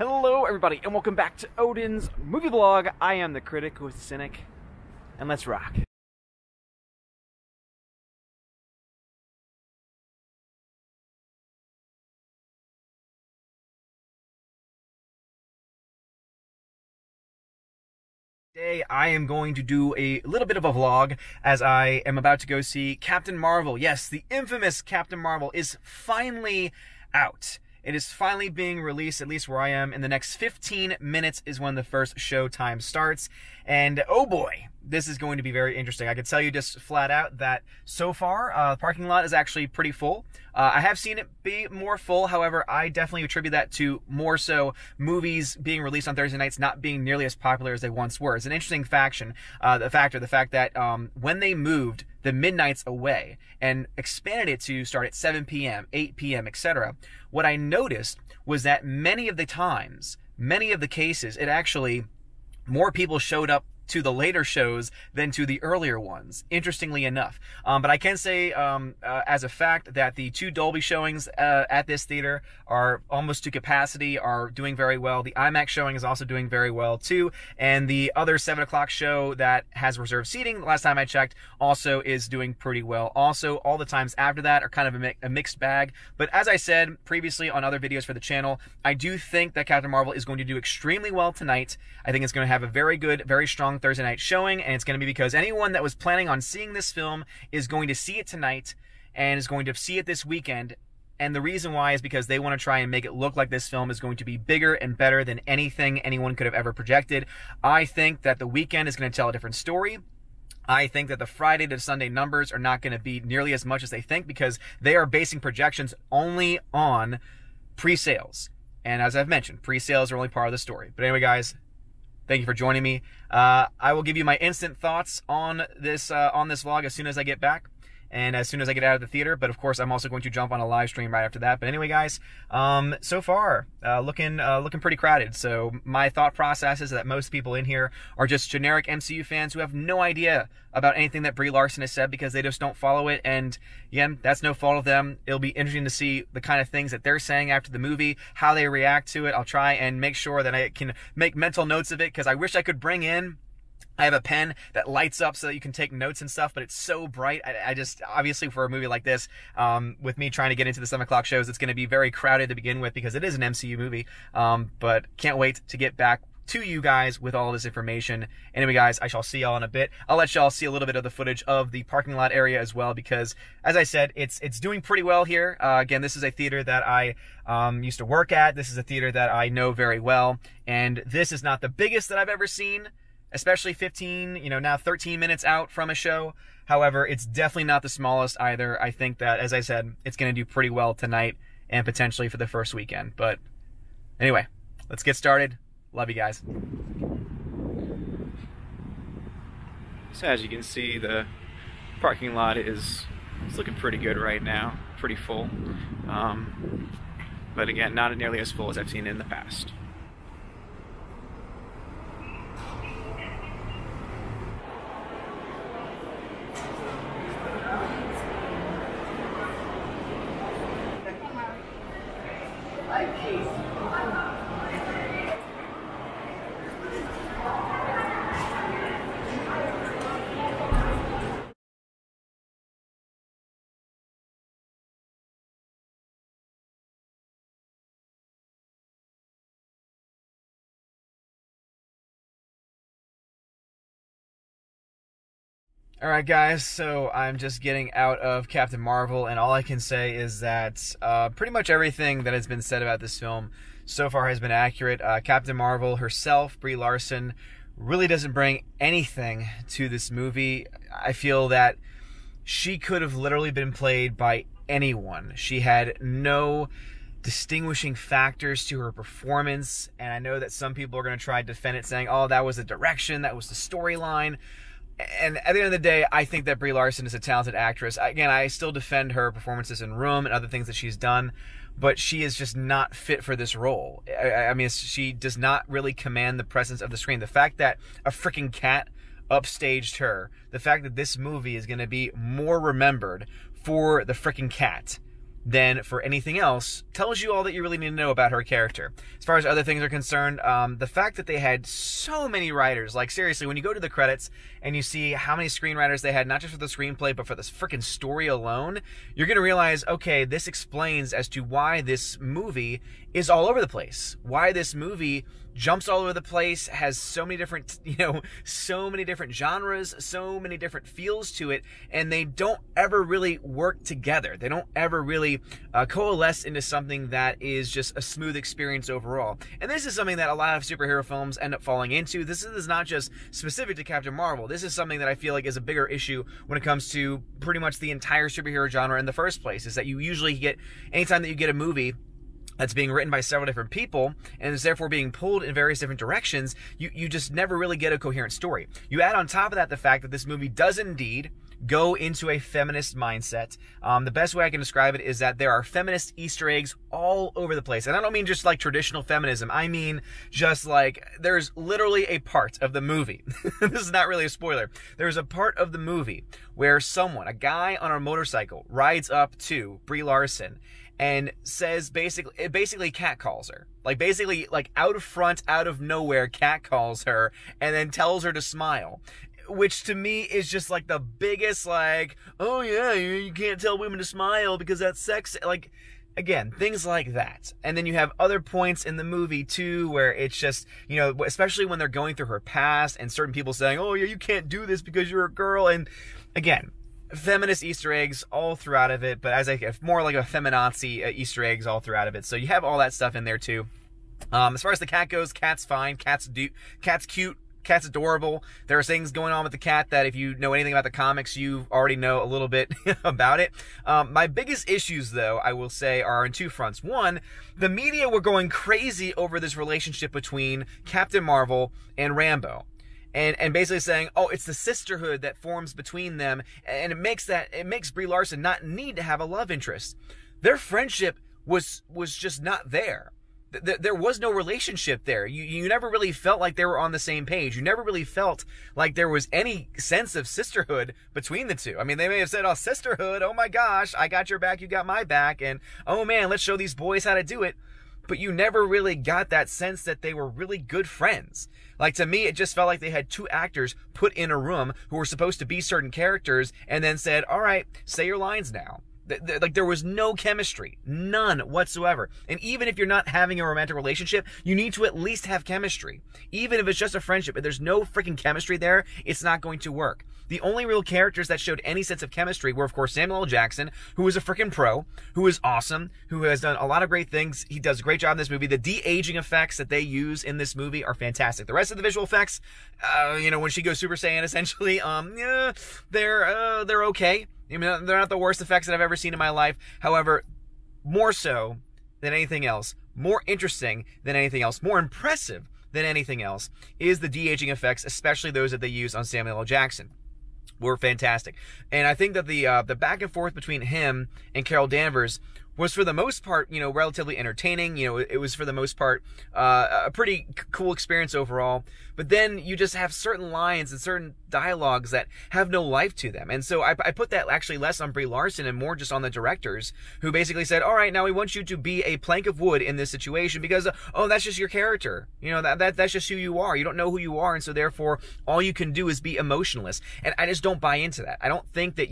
Hello everybody and welcome back to Odin's movie vlog. I am the critic who is the cynic, and let's rock. Today I am going to do a little bit of a vlog as I am about to go see Captain Marvel. Yes, the infamous Captain Marvel is finally out. It is finally being released, at least where I am. In the next 15 minutes is when the first show time starts. And oh boy, this is going to be very interesting. I can tell you just flat out that so far, the parking lot is actually pretty full. I have seen it be more full. However, I definitely attribute that to more so movies being released on Thursday nights not being nearly as popular as they once were. It's an interesting the fact that when they moved the midnights away and expanded it to start at 7 p.m., 8 p.m., etc., what I noticed was that many of the cases, it actually, more people showed up to the later shows than to the earlier ones, interestingly enough. But I can say as a fact that the two Dolby showings at this theater are almost to capacity, are doing very well. The IMAX showing is also doing very well too. And the other 7 o'clock show that has reserved seating, the last time I checked, also is doing pretty well. Also, all the times after that are kind of a mixed bag. But as I said previously on other videos for the channel, I do think that Captain Marvel is going to do extremely well tonight. I think it's going to have a very good, very strong Thursday night showing, and it's going to be because anyone that was planning on seeing this film is going to see it tonight and is going to see it this weekend. And the reason why is because they want to try and make it look like this film is going to be bigger and better than anything anyone could have ever projected. I think that the weekend is going to tell a different story. I think that the Friday to Sunday numbers are not going to be nearly as much as they think because they are basing projections only on pre-sales. And as I've mentioned, pre-sales are only part of the story. But anyway, guys, thank you for joining me. I will give you my instant thoughts on this vlog as soon as I get back and as soon as I get out of the theater. But of course, I'm also going to jump on a live stream right after that. But anyway, guys, so far looking pretty crowded. So my thought process is that most people in here are just generic MCU fans who have no idea about anything that Brie Larson has said because they just don't follow it. And again, that's no fault of them. It'll be interesting to see the kind of things that they're saying after the movie, how they react to it. I'll try and make sure that I can make mental notes of it because I wish I could bring in, I have a pen that lights up so that you can take notes and stuff, but it's so bright. I just, obviously for a movie like this, with me trying to get into the 7 o'clock shows, it's going to be very crowded to begin with because it is an MCU movie. But can't wait to get back to you guys with all of this information. Anyway, guys, I shall see y'all in a bit. I'll let y'all see a little bit of the footage of the parking lot area as well because, as I said, it's doing pretty well here. Again, this is a theater that I used to work at. This is a theater that I know very well, and this is not the biggest that I've ever seen, especially 15, now 13 minutes out from a show. However, it's definitely not the smallest either. I think that, as I said, it's going to do pretty well tonight and potentially for the first weekend. But anyway, let's get started. Love you guys. So as you can see, the parking lot is looking pretty good right now. Pretty full. But again, not nearly as full as I've seen in the past. Alright guys, so I'm just getting out of Captain Marvel, and all I can say is that pretty much everything that has been said about this film so far has been accurate. Captain Marvel herself, Brie Larson, really doesn't bring anything to this movie. I feel that she could have literally been played by anyone. She had no distinguishing factors to her performance, and I know that some people are going to try to defend it saying, oh, that was the direction, that was the storyline. And at the end of the day, I think that Brie Larson is a talented actress. Again, I still defend her performances in Room and other things that she's done, but she is just not fit for this role. I mean, she does not really command the presence of the screen. The fact that a freaking cat upstaged her, the fact that this movie is going to be more remembered for the freaking cat than for anything else tells you all that you really need to know about her character. As far as other things are concerned, the fact that they had so many writers, like seriously, when you go to the credits and you see how many screenwriters they had, not just for the screenplay, but for this freaking story alone, you're going to realize, okay, this explains as to why this movie is all over the place. Why this movie jumps all over the place, has so many different, so many different genres, so many different feels to it, and they don't ever really work together. They don't ever really coalesce into something that is just a smooth experience overall. And this is something that a lot of superhero films end up falling into. This is not just specific to Captain Marvel. This is something that I feel like is a bigger issue when it comes to pretty much the entire superhero genre in the first place, is that you usually get, anytime that you get a movie that's being written by several different people and is therefore being pulled in various different directions, you just never really get a coherent story. You add on top of that the fact that this movie does indeed go into a feminist mindset. The best way I can describe it is that there are feminist Easter eggs all over the place. And I don't mean just like traditional feminism. I mean just like there's literally a part of the movie. This is not really a spoiler. There's a part of the movie where someone, a guy on a motorcycle, rides up to Brie Larson and says basically catcalls her. Basically out of front, out of nowhere, catcalls her and then tells her to smile. Which to me is just like the biggest oh yeah, you can't tell women to smile because that's sex. Again, things like that. And then you have other points in the movie too where it's just, especially when they're going through her past and certain people saying, oh yeah, you can't do this because you're a girl. And again, feminist Easter eggs all throughout of it, but more like a feminazi Easter eggs all throughout of it. So you have all that stuff in there too. As far as the cat goes, cat's fine. Cat's cute. Cat's adorable. There are things going on with the cat that if you know anything about the comics, you already know a little bit about it. My biggest issues, though, I will say, are on two fronts. One, the media were going crazy over this relationship between Captain Marvel and Rambo. And basically saying, oh, it's the sisterhood that forms between them, and it makes Brie Larson not need to have a love interest. Their friendship was just not there. There was no relationship there. You never really felt like they were on the same page. You never really felt like there was any sense of sisterhood between the two. I mean, they may have said, oh, sisterhood, oh my gosh, I got your back, you got my back, and oh man, let's show these boys how to do it. But you never really got that sense that they were really good friends. To me, it just felt like they had two actors put in a room who were supposed to be certain characters and then said, all right, say your lines now. There was no chemistry, none whatsoever. And even if you're not having a romantic relationship, you need to at least have chemistry. Even if it's just a friendship, if there's no freaking chemistry there, it's not going to work. The only real characters that showed any sense of chemistry were, of course, Samuel L. Jackson, who is a freaking pro, who is awesome, who has done a lot of great things. He does a great job in this movie. The de-aging effects that they use in this movie are fantastic. The rest of the visual effects, when she goes Super Saiyan, essentially, yeah, they're okay. I mean, they're not the worst effects that I've ever seen in my life. However, more so than anything else, more interesting than anything else, more impressive than anything else, is the de-aging effects, especially those that they use on Samuel L. Jackson. Were fantastic. And I think that the back and forth between him and Carol Danvers was for the most part, relatively entertaining. It was for the most part a pretty cool experience overall. But then you just have certain lines and certain dialogues that have no life to them. And so I put that actually less on Brie Larson and more just on the directors, who basically said, all right, now we want you to be a plank of wood in this situation because, oh, that's just your character. That's just who you are. You don't know who you are. And so therefore, all you can do is be emotionless. And I just don't buy into that. I don't think that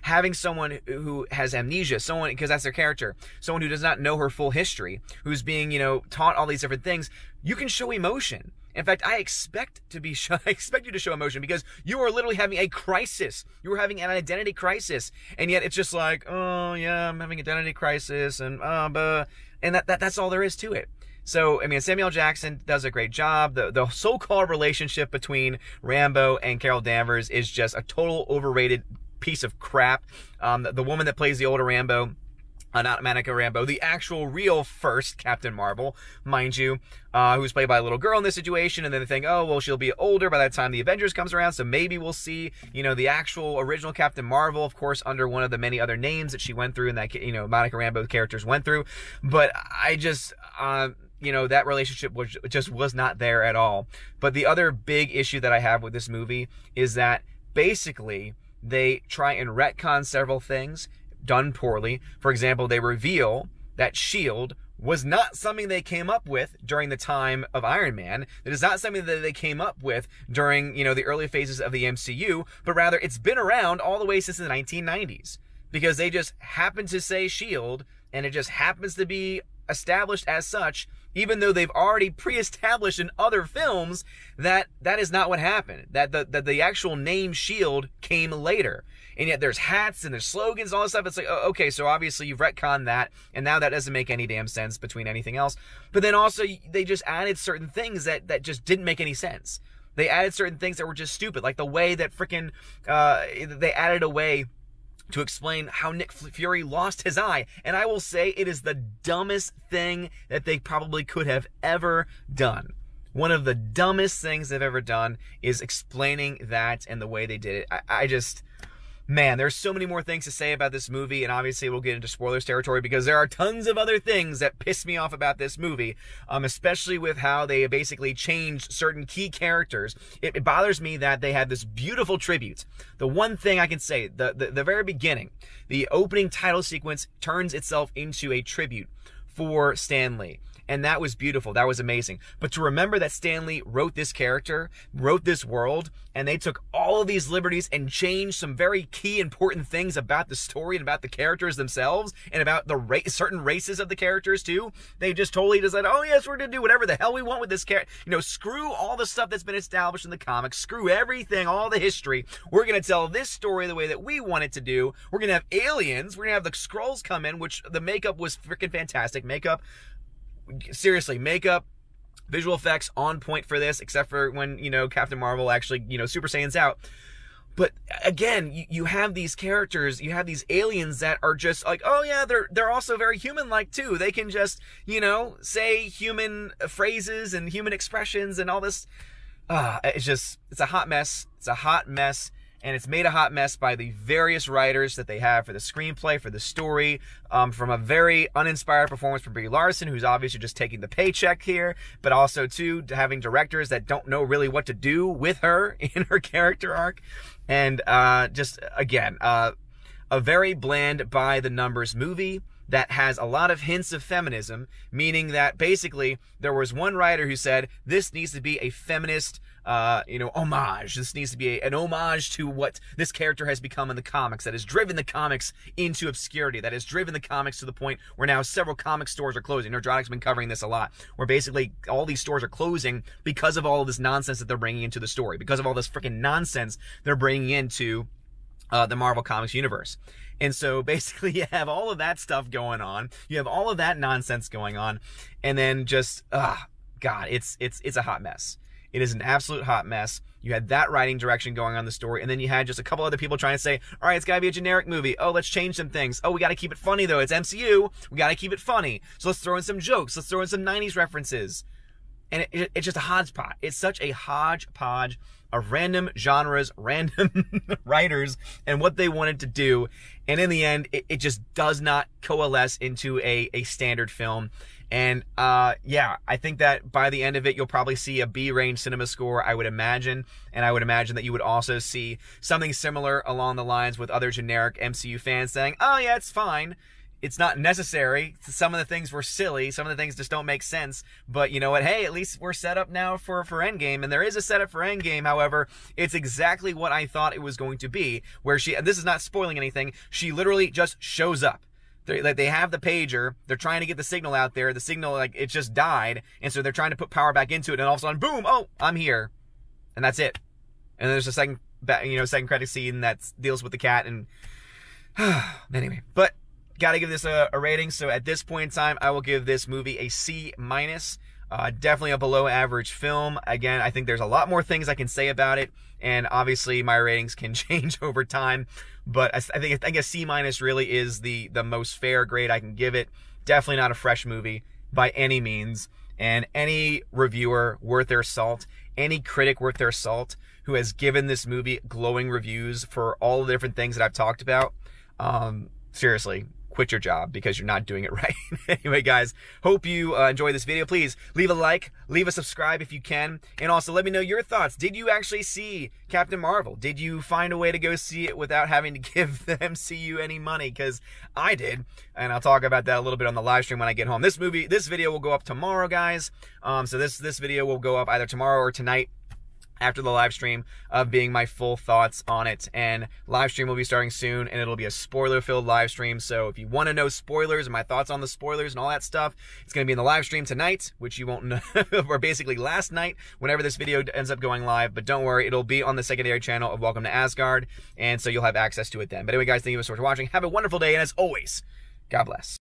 having someone who has amnesia, because that's their character, someone who does not know her full history, who's being, taught all these different things, you can show emotion. In fact, I expect you to show emotion because you are literally having a crisis. You are having an identity crisis, and yet it's just like, oh yeah, I'm having an identity crisis, and that's all there is to it. So, I mean, Samuel Jackson does a great job. The so-called relationship between Rambo and Carol Danvers is just a total overrated piece of crap. The woman that plays the older Rambo, not Monica Rambeau, the actual real first Captain Marvel, mind you, who's played by a little girl in this situation, and then they think, oh, well, she'll be older by the time the Avengers comes around, so maybe we'll see, the actual original Captain Marvel, of course, under one of the many other names that she went through and that, Monica Rambeau characters went through. But I just, that relationship was not there at all. But the other big issue that I have with this movie is that basically they try and retcon several things done poorly. For example, they reveal that S.H.I.E.L.D. was not something they came up with during the time of Iron Man. It is not something that they came up with during, the early phases of the MCU, but rather it's been around all the way since the 1990s. Because they just happen to say S.H.I.E.L.D., and it just happens to be established as such, even though they've already pre-established in other films that is not what happened. That the actual name S.H.I.E.L.D. came later. And yet there's hats and there's slogans and all this stuff. It's like, oh, okay, so obviously you've retconned that, and now that doesn't make any damn sense between anything else. But then also, they just added certain things that just didn't make any sense. They added certain things that were just stupid, like the way that freaking, they added a way to explain how Nick Fury lost his eye. And I will say it is the dumbest thing that they probably could have ever done. One of the dumbest things they've ever done is explaining that and the way they did it. I just... Man, there's so many more things to say about this movie, and obviously we'll get into spoilers territory because there are tons of other things that piss me off about this movie, especially with how they basically changed certain key characters. It bothers me that they had this beautiful tribute. The one thing I can say, the very beginning, the opening title sequence turns itself into a tribute for Stan Lee. And that was beautiful. That was amazing. But to remember that Stan Lee wrote this character, wrote this world, and they took all of these liberties and changed some very key important things about the story and about the characters themselves and about the certain races of the characters too. They just totally decided, oh yes, we're going to do whatever the hell we want with this character. Screw all the stuff that's been established in the comics. Screw everything, all the history. We're going to tell this story the way that we want it to do. We're going to have aliens. We're going to have the Skrulls come in, which the makeup was freaking fantastic. Seriously, makeup, visual effects on point for this, except for when, Captain Marvel actually, Super Saiyan's out. But again, you have these characters, you have these aliens that are just like, oh yeah, they're also very human-like too. They can just, say human phrases and human expressions and all this. It's a hot mess. It's a hot mess. And it's made a hot mess by the various writers that they have for the screenplay, for the story, from a very uninspired performance from Brie Larson, who's obviously just taking the paycheck here, but also, too, to having directors that don't know really what to do with her in her character arc. And just, again, a very bland by-the-numbers movie that has a lot of hints of feminism, meaning that basically there was one writer who said, this needs to be a feminist homage. This needs to be an homage to what this character has become in the comics, that has driven the comics into obscurity, that has driven the comics to the point where now several comic stores are closing. Nerdronic's been covering this a lot, where basically all these stores are closing because of all of this nonsense that they're bringing into the story, because of all this freaking nonsense they're bringing into the Marvel Comics universe. And so basically you have all of that stuff going on. You have all of that nonsense going on. And then just, God, it's a hot mess. It is an absolute hot mess. You had that writing direction going on the story, and then you had just a couple other people trying to say, all right, it's got to be a generic movie. Oh, let's change some things. Oh, we got to keep it funny, though. It's MCU. We got to keep it funny. So let's throw in some jokes. Let's throw in some 90s references. And it's just a hodgepodge. It's such a hodgepodge of random genres, random writers, and what they wanted to do. And in the end, it just does not coalesce into a standard film. And yeah, I think that by the end of it, you'll probably see a B-range cinema score, I would imagine. And I would imagine that you would also see something similar along the lines with other generic MCU fans saying, oh yeah, it's fine. It's not necessary. Some of the things were silly. Some of the things just don't make sense. But you know what? Hey, at least we're set up now for Endgame. And there is a setup for Endgame. However, it's exactly what I thought it was going to be. Where and this is not spoiling anything, she literally just shows up. They have the pager. They're trying to get the signal out there. The signal, it just died. And so they're trying to put power back into it. And all of a sudden, boom, oh, I'm here. And that's it. And there's a second credit scene that deals with the cat. And anyway, but gotta give this a rating. So at this point in time, I will give this movie a C-. Definitely a below average film. Again, I think there's a lot more things I can say about it. And obviously my ratings can change over time. But I think a C- really is the most fair grade I can give it. Definitely not a fresh movie by any means. And any reviewer worth their salt, any critic worth their salt, who has given this movie glowing reviews for all the different things that I've talked about, seriously, quit your job because you're not doing it right. Anyway, guys, hope you enjoy this video. Please leave a like, leave a subscribe if you can, and also let me know your thoughts. Did you actually see Captain Marvel? Did you find a way to go see it without having to give the MCU any money? Because I did, and I'll talk about that a little bit on the live stream when I get home. This video will go up tomorrow, guys. So this video will go up either tomorrow or tonight, after the live stream, of being my full thoughts on it. And live stream will be starting soon, and it'll be a spoiler-filled live stream. So if you want to know spoilers and my thoughts on the spoilers and all that stuff, it's going to be in the live stream tonight, which you won't know, or basically last night, whenever this video ends up going live. But don't worry, it'll be on the secondary channel of Welcome to Asgard, and so you'll have access to it then. But anyway, guys, thank you so much for watching. Have a wonderful day, and as always, God bless.